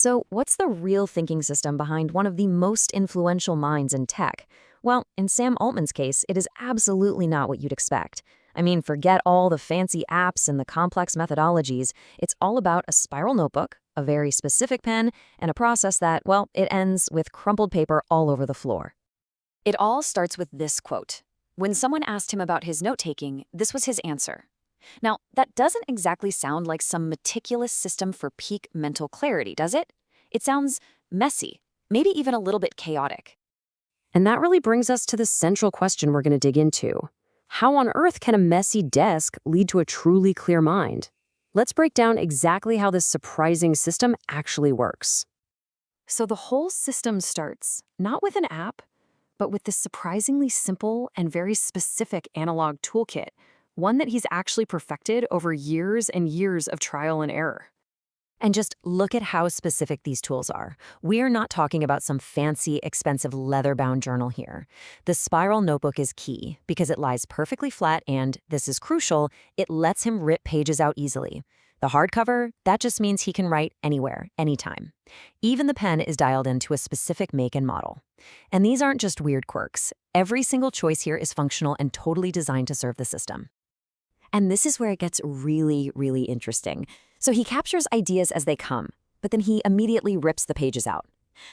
So, what's the real thinking system behind one of the most influential minds in tech? Well, in Sam Altman's case, it is absolutely not what you'd expect. I mean, forget all the fancy apps and the complex methodologies. It's all about a spiral notebook, a very specific pen, and a process that, well, it ends with crumpled paper all over the floor. It all starts with this quote. When someone asked him about his note-taking, this was his answer. Now, that doesn't exactly sound like some meticulous system for peak mental clarity, does it? It sounds messy, maybe even a little bit chaotic. And that really brings us to the central question we're going to dig into. How on earth can a messy desk lead to a truly clear mind? Let's break down exactly how this surprising system actually works. So the whole system starts not with an app, but with this surprisingly simple and very specific analog toolkit, one that he's actually perfected over years and years of trial and error. And just look at how specific these tools are. We're not talking about some fancy, expensive leather-bound journal here. The spiral notebook is key because it lies perfectly flat and, this is crucial, it lets him rip pages out easily. The hardcover, that just means he can write anywhere, anytime. Even the pen is dialed into a specific make and model. And these aren't just weird quirks. Every single choice here is functional and totally designed to serve the system. And this is where it gets really, really interesting. So he captures ideas as they come, but then he immediately rips the pages out.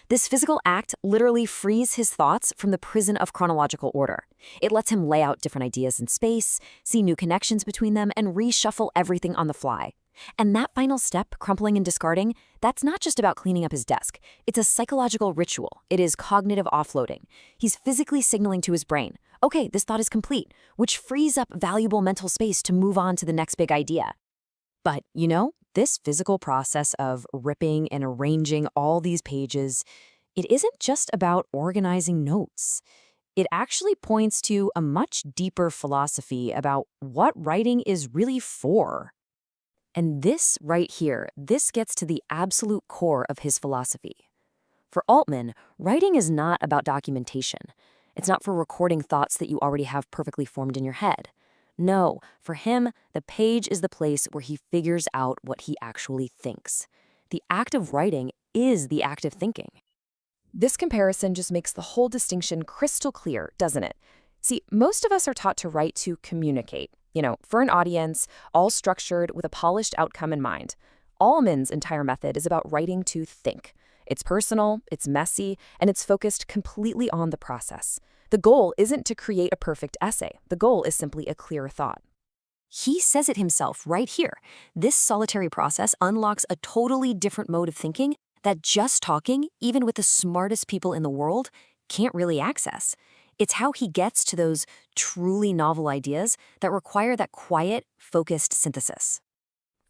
This physical act literally frees his thoughts from the prison of chronological order. It lets him lay out different ideas in space, see new connections between them, and reshuffle everything on the fly. And that final step, crumpling and discarding, that's not just about cleaning up his desk. It's a psychological ritual. It is cognitive offloading. He's physically signaling to his brain, okay, this thought is complete, which frees up valuable mental space to move on to the next big idea. But, this physical process of ripping and arranging all these pages, it isn't just about organizing notes. It actually points to a much deeper philosophy about what writing is really for. And this right here, this gets to the absolute core of his philosophy. For Altman, writing is not about documentation. It's not for recording thoughts that you already have perfectly formed in your head. No, for him, the page is the place where he figures out what he actually thinks. The act of writing is the act of thinking. This comparison just makes the whole distinction crystal clear, doesn't it? See, most of us are taught to write to communicate, for an audience, all structured with a polished outcome in mind. Allman's entire method is about writing to think. It's personal, it's messy, and it's focused completely on the process. The goal isn't to create a perfect essay. The goal is simply a clear thought. He says it himself right here. This solitary process unlocks a totally different mode of thinking that just talking, even with the smartest people in the world, can't really access. It's how he gets to those truly novel ideas that require that quiet, focused synthesis.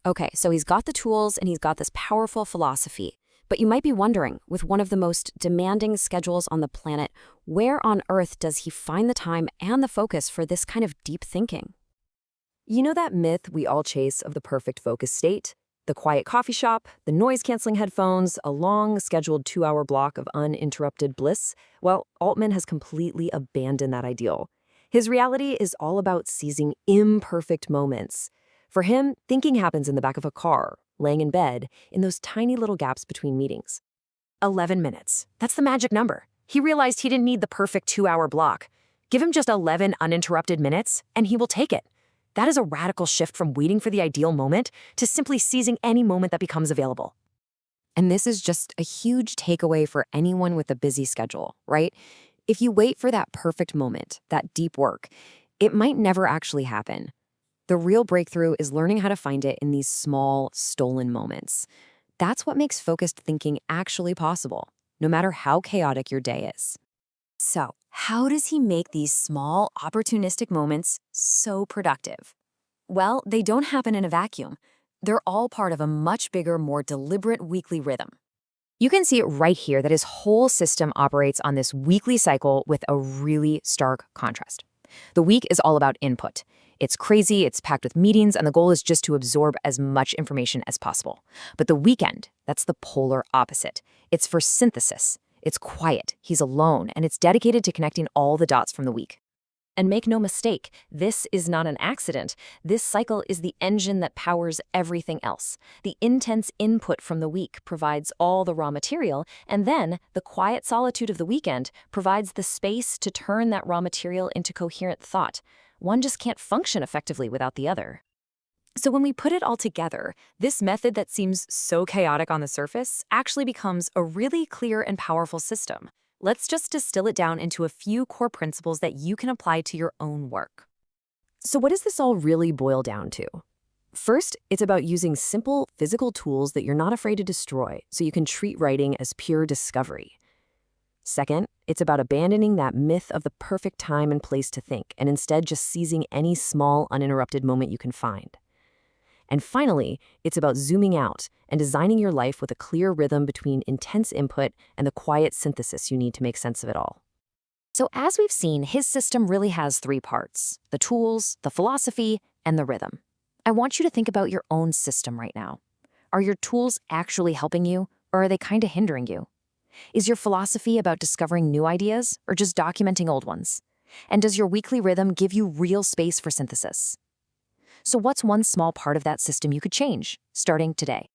Okay, so he's got the tools and he's got this powerful philosophy. But you might be wondering, with one of the most demanding schedules on the planet, where on earth does he find the time and the focus for this kind of deep thinking? You know that myth we all chase of the perfect focus state? The quiet coffee shop, the noise-canceling headphones, a long, scheduled 2-hour block of uninterrupted bliss? Well, Altman has completely abandoned that ideal. His reality is all about seizing imperfect moments. For him, thinking happens in the back of a car, laying in bed, in those tiny little gaps between meetings. 11 minutes. That's the magic number. He realized he didn't need the perfect 2-hour block. Give him just 11 uninterrupted minutes, and he will take it. That is a radical shift from waiting for the ideal moment to simply seizing any moment that becomes available. And this is just a huge takeaway for anyone with a busy schedule, right? If you wait for that perfect moment, that deep work, it might never actually happen. The real breakthrough is learning how to find it in these small, stolen moments. That's what makes focused thinking actually possible, no matter how chaotic your day is. So, how does he make these small, opportunistic moments so productive? Well, they don't happen in a vacuum. They're all part of a much bigger, more deliberate weekly rhythm. You can see it right here that his whole system operates on this weekly cycle with a really stark contrast. The week is all about input. It's crazy, it's packed with meetings, and the goal is just to absorb as much information as possible. But the weekend, that's the polar opposite. It's for synthesis. It's quiet, he's alone, and it's dedicated to connecting all the dots from the week. And make no mistake, this is not an accident. This cycle is the engine that powers everything else. The intense input from the week provides all the raw material, and then the quiet solitude of the weekend provides the space to turn that raw material into coherent thought. One just can't function effectively without the other. So when we put it all together, this method that seems so chaotic on the surface actually becomes a really clear and powerful system. Let's just distill it down into a few core principles that you can apply to your own work. So what does this all really boil down to? First, it's about using simple physical tools that you're not afraid to destroy so you can treat writing as pure discovery. Second, it's about abandoning that myth of the perfect time and place to think and instead just seizing any small, uninterrupted moment you can find. And finally, it's about zooming out and designing your life with a clear rhythm between intense input and the quiet synthesis you need to make sense of it all. So as we've seen, his system really has three parts: the tools, the philosophy, and the rhythm. I want you to think about your own system right now. Are your tools actually helping you, or are they kind of hindering you? Is your philosophy about discovering new ideas, or just documenting old ones? And does your weekly rhythm give you real space for synthesis? So what's one small part of that system you could change, starting today?